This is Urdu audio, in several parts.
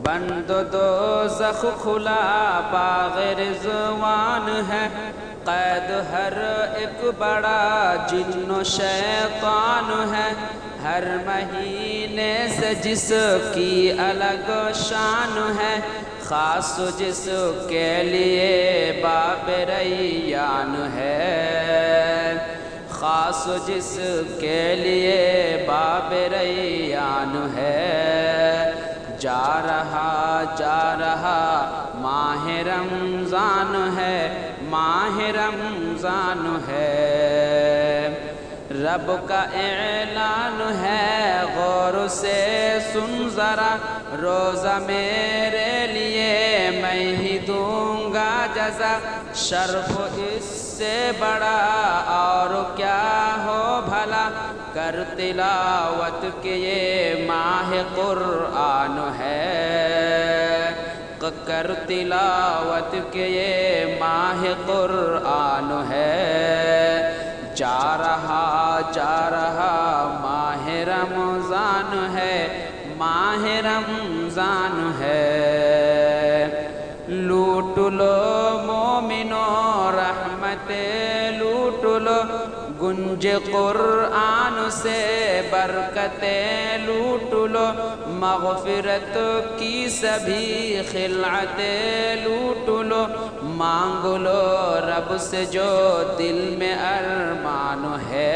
بند دوزخ کھلا باغ رضوان ہے، قید ہر ایک بڑا جن و شیطان ہے، ہر مہینے سے جس کی الگ شان ہے، خاص جس کے لیے باب ریان ہے، خاص جس کے لیے باب ریان ہے۔ جا رہا ماہ رمضان ہے، ماہ رمضان ہے، رب کا اعلان ہے، غور سے سن ذرا، روزہ میرے لیے میں ہی دوں گا جزا، شرف اس سے بڑا اور کیا ہو بھلا، کر تلاوت کے یہ ماہ قرآن ہے، کر تلاوت کے یہ ماہ قرآن ہے۔ جا رہا ماہ رمضان ہے، ماہ رمضان ہے، لوٹ لو مومنو رحمتیں لوٹ لو، گنج قرآن سے برکتیں لوٹ لو، مغفرت کی سبھی خلعتیں لوٹ لو، مانگ لو رب سے جو دل میں ارمان ہے،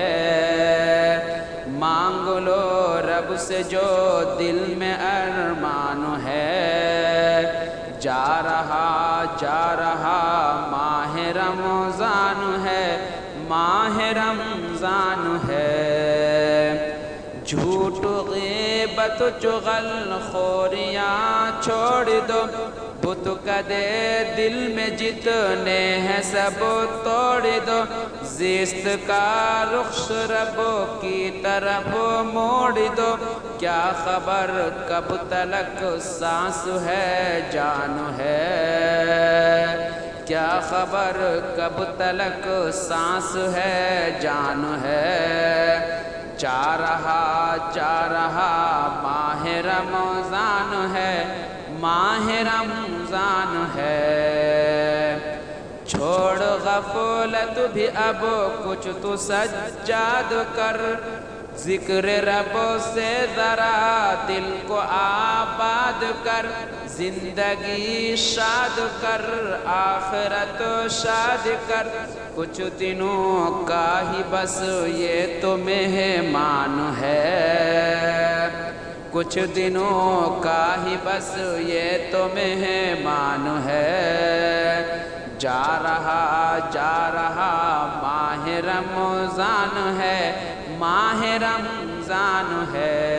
مانگ لو رب سے جو دل میں ارمان ہے۔ جا رہا ماہ رمضان ہے، ماہ رمضان ہے، جھوٹ غیبت چغل خوریاں چھوڑ دو، بت کدے دل میں جتنے ہیں سب توڑ دو، زیست کا رخ رب کی طرف موڑ دو، کیا خبر کب تلک سانس ہے جان ہے، کیا خبر کب تلک سانس ہے جان ہے۔ جا رہا ماہ رمضان ہے، ماہ رمضان ہے، چھوڑ غفلت بھی اب کچھ تو سجاد کر، ذکر رب سے ذرا دل کو آباد کر، زندگی شاد کر آخرت شاد کر، کچھ دنوں کا ہی بس یہ تو مہمان ہے، کچھ دنوں کا ہی بس یہ تو مہمان ہے۔ جا رہا ماہ رمضان ہے، ماہ رمضان ہے۔